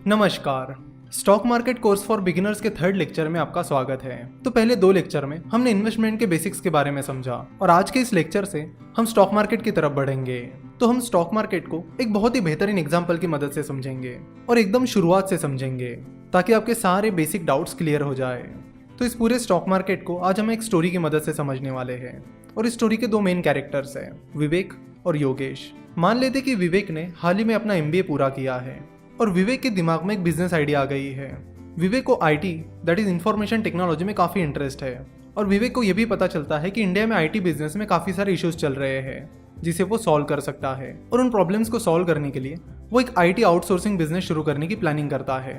नमस्कार। Stock market course for beginners के third lecture में आपका स्वागत है। तो पहले दो लेक्चर में हमने इन्वेस्टमेंट के बेसिक्स के बारे में समझा और आज के इस लेक्चर से हम स्टॉक मार्केट की तरफ बढ़ेंगे। तो हम स्टॉक मार्केट को एक बहुत ही बेहतरीन एग्जाम्पल की मदद से समझेंगे और एकदम शुरुआत से समझेंगे ताकि आपके सारे बेसिक डाउट्स क्लियर हो जाए। तो इस पूरे स्टॉक मार्केट को आज हम एक स्टोरी की मदद से समझने वाले हैं और इस स्टोरी के दो मेन कैरेक्टर्स हैं, विवेक और योगेश। मान लेते कि विवेक ने हाल ही में अपना MBA पूरा किया है और विवेक के दिमाग में एक बिजनेस आइडिया आ गई है। विवेक को IT that is information technology में काफ़ी इंटरेस्ट है और विवेक को यह भी पता चलता है कि इंडिया में IT बिजनेस में काफ़ी सारे इश्यूज चल रहे हैं जिसे वो सॉल्व कर सकता है और उन प्रॉब्लम्स को सॉल्व करने के लिए वो एक IT आउटसोर्सिंग बिजनेस शुरू करने की प्लानिंग करता है।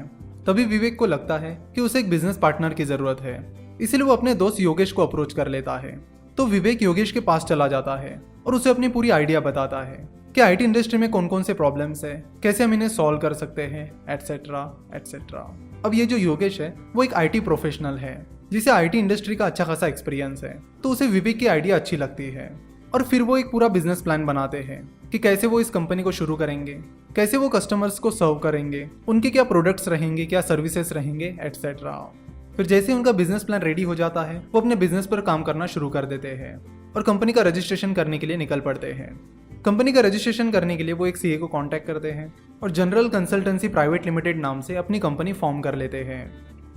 तभी विवेक को लगता है कि उसे एक बिजनेस पार्टनर की ज़रूरत है, इसलिए वो अपने दोस्त योगेश को अप्रोच कर लेता है। तो विवेक योगेश के पास चला जाता है और उसे अपनी पूरी आइडिया बताता है कि IT इंडस्ट्री में कौन कौन से प्रॉब्लम्स है, कैसे हम इन्हें सॉल्व कर सकते हैं, एटसेट्रा एटसेट्रा। अब ये जो योगेश है वो एक IT प्रोफेशनल है जिसे IT इंडस्ट्री का अच्छा खासा एक्सपीरियंस है, तो उसे विवेक की आइडिया अच्छी लगती है और फिर वो एक पूरा बिजनेस प्लान बनाते हैं कि कैसे वो इस कंपनी को शुरू करेंगे, कैसे वो कस्टमर्स को सर्व करेंगे, उनके क्या प्रोडक्ट्स रहेंगे, क्या सर्विसेज रहेंगे, एटसेट्रा। फिर जैसे उनका बिजनेस प्लान रेडी हो जाता है वो अपने बिजनेस पर काम करना शुरू कर देते हैं और कंपनी का रजिस्ट्रेशन करने के लिए निकल पड़ते हैं। कंपनी का रजिस्ट्रेशन करने के लिए वो एक CA को कांटेक्ट करते हैं और जनरल कंसल्टेंसी प्राइवेट लिमिटेड नाम से अपनी कंपनी फॉर्म कर लेते हैं।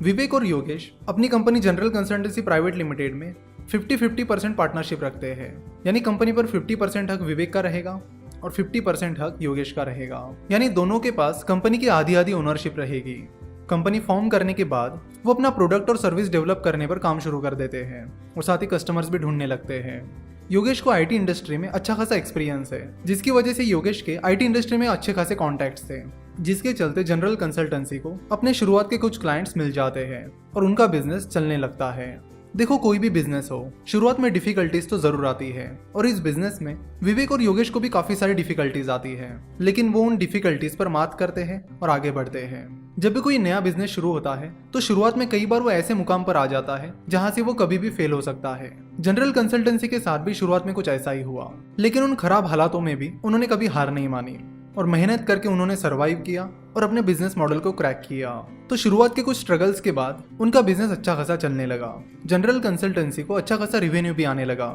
विवेक और योगेश अपनी company general consultancy private limited में 50-50% पार्टनरशिप रखते हैं, यानी कंपनी पर 50% हक विवेक का रहेगा और 50% हक योगेश का रहेगा, यानी दोनों के पास कंपनी की आधी आधी ओनरशिप रहेगी। कंपनी फॉर्म करने के बाद वो अपना प्रोडक्ट और सर्विस डेवलप करने पर काम शुरू कर देते हैं और साथ ही कस्टमर्स भी ढूंढने लगते हैं। योगेश को IT इंडस्ट्री में अच्छा खासा एक्सपीरियंस है, जिसकी वजह से योगेश के IT इंडस्ट्री में अच्छे खासे कॉन्टैक्ट्स थे, जिसके चलते जनरल कंसल्टेंसी को अपने शुरुआत के कुछ क्लाइंट्स मिल जाते हैं और उनका बिजनेस चलने लगता है। देखो, कोई भी बिजनेस हो, शुरुआत में डिफिकल्टीज तो जरूर आती है और इस बिजनेस में विवेक और योगेश को भी काफी सारी डिफिकल्टीज आती है, लेकिन वो उन डिफिकल्टीज पर मात करते हैं और आगे बढ़ते हैं। जब भी कोई नया बिजनेस शुरू होता है तो शुरुआत में कई बार वो ऐसे मुकाम पर आ जाता है जहां से वो कभी भी फेल हो सकता है। जनरल कंसल्टेंसी के साथ भी शुरुआत में कुछ ऐसा ही हुआ, लेकिन उन खराब हालातों में भी उन्होंने कभी हार नहीं मानी और मेहनत करके उन्होंने सरवाइव किया और अपने बिजनेस मॉडल को क्रैक किया। तो शुरुआत के कुछ स्ट्रगल्स के बाद उनका बिजनेस अच्छा खासा चलने लगा, जनरल कंसल्टेंसी को अच्छा खासा रिवेन्यू भी आने लगा,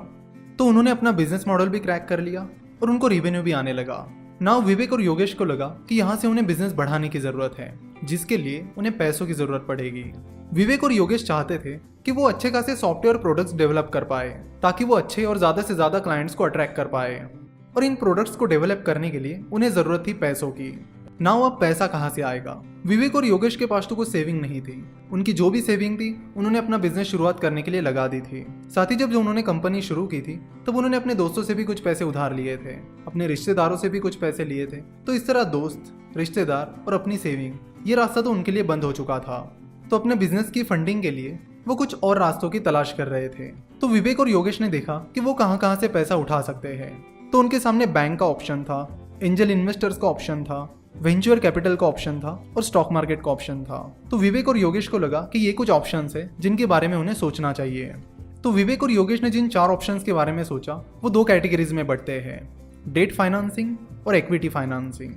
तो उन्होंने अपना बिजनेस मॉडल भी क्रैक कर लिया और उनको रिवेन्यू भी आने लगा। नाउ विवेक और योगेश को लगा कि यहाँ से उन्हें बिजनेस बढ़ाने की जरूरत है, जिसके लिए उन्हें पैसों की जरूरत पड़ेगी। विवेक और योगेश चाहते थे कि वो अच्छे खासे सॉफ्टवेयर प्रोडक्ट्स डेवलप कर पाए ताकि वो अच्छे और ज्यादा से ज्यादा क्लाइंट्स को अट्रैक्ट कर पाए, और इन प्रोडक्ट्स को डेवलप करने के लिए उन्हें जरूरत थी पैसों की। नाउ अब पैसा कहाँ से आएगा? विवेक और योगेश के पास तो कुछ सेविंग नहीं थी, उनकी जो भी सेविंग थी उन्होंने अपना बिजनेस शुरुआत करने के लिए लगा दी थी। साथ ही जब जो उन्होंने कंपनी शुरू की थी तब उन्होंने अपने दोस्तों से भी कुछ पैसे उधार लिए थे, अपने रिश्तेदारों से भी कुछ पैसे लिए थे। तो इस तरह दोस्त, रिश्तेदार और अपनी सेविंग, ये रास्ता तो उनके लिए बंद हो चुका था। तो अपने बिजनेस की फंडिंग के लिए वो कुछ और रास्तों की तलाश कर रहे थे। तो विवेक और योगेश ने देखा कि वो कहाँ कहाँ से पैसा उठा सकते हैं। तो उनके सामने बैंक का ऑप्शन था, एंजल इन्वेस्टर्स का ऑप्शन था, वेंचर कैपिटल का ऑप्शन था और स्टॉक मार्केट का ऑप्शन था। तो विवेक और योगेश को लगा कि ये कुछ ऑप्शंस है जिनके बारे में उन्हें सोचना चाहिए। तो विवेक और योगेश ने जिन 4 ऑप्शंस के बारे में सोचा वो 2 कैटेगरीज में बढ़ते हैं, डेट फाइनेंसिंग और इक्विटी फाइनेंसिंग।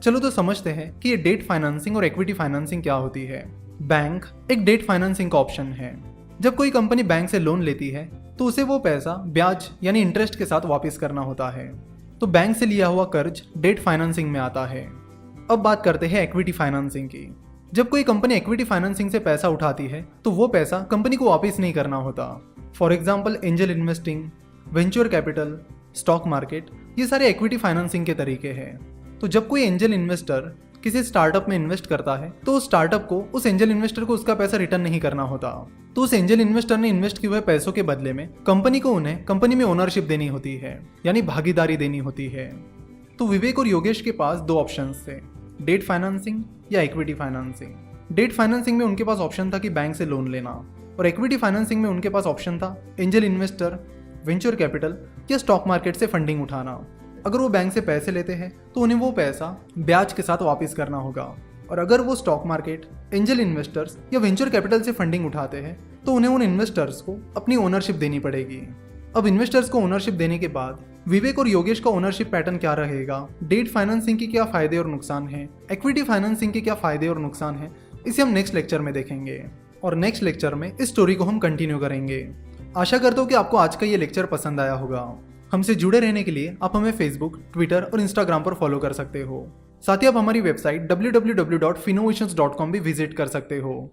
चलो तो समझते हैं कि ये डेट फाइनेंसिंग और इक्विटी फाइनेंसिंग क्या होती है। बैंक एक डेट फाइनेंसिंग का ऑप्शन है। जब कोई कंपनी बैंक से लोन लेती है तो उसे वो पैसा ब्याज यानी इंटरेस्ट के साथ वापस करना होता है, तो बैंक से लिया हुआ कर्ज डेट फाइनेंसिंग में आता है। अब बात करते हैं इक्विटी फाइनेंसिंग की। जब कोई कंपनी इक्विटी फाइनेंसिंग से पैसा उठाती है तो वो पैसा कंपनी को वापस नहीं करना होता। For example angel investing, venture capital, stock market, ये सारे इक्विटी फाइनेंसिंग के तरीके हैं। तो जब कोई एंजल इन्वेस्टर किसी स्टार्टअप में इन्वेस्ट करता है तो उस स्टार्टअप को, उस एंजल इन्वेस्टर को उसका पैसा रिटर्न नहीं करना होता। तो उस एंजल इन्वेस्टर ने इन्वेस्ट किए हुए पैसों के बदले में कंपनी को उन्हें कंपनी में ओनरशिप देनी होती है, यानी भागीदारी देनी होती है। तो विवेक और योगेश के पास 2 ऑप्शंस थे, डेट फाइनेंसिंग या इक्विटी फाइनेंसिंग। डेट फाइनेंसिंग में उनके पास ऑप्शन था कि बैंक से लोन लेना, और इक्विटी फाइनेंसिंग में उनके पास ऑप्शन था एंजल इन्वेस्टर, वेंचर कैपिटल या स्टॉक मार्केट से फंडिंग उठाना। अगर वो बैंक से पैसे लेते हैं तो उन्हें वो पैसा ब्याज के साथ वापस करना होगा, और अगर वो स्टॉक मार्केट, एंजल इन्वेस्टर्स या वेंचर कैपिटल से फंडिंग उठाते हैं तो उन्हें उन इन्वेस्टर्स को अपनी ओनरशिप देनी पड़ेगी। अब इन्वेस्टर्स को ओनरशिप देने के बाद विवेक और योगेश का ओनरशिप पैटर्न क्या रहेगा, डेट फाइनेंसिंग के क्या फायदे और नुकसान हैं, इक्विटी फाइनेंसिंग के क्या फायदे और नुकसान हैं, इसे हम नेक्स्ट लेक्चर में देखेंगे। और नेक्स्ट लेक्चर में इस स्टोरी को हम कंटिन्यू करेंगे। आशा करता हूँ कि आपको आज का ये लेक्चर पसंद आया होगा। हमसे जुड़े रहने के लिए आप हमें फेसबुक, ट्विटर और इंस्टाग्राम पर फॉलो कर सकते हो। साथ ही आप हमारी वेबसाइट www.finnovations.com भी विजिट कर सकते हो।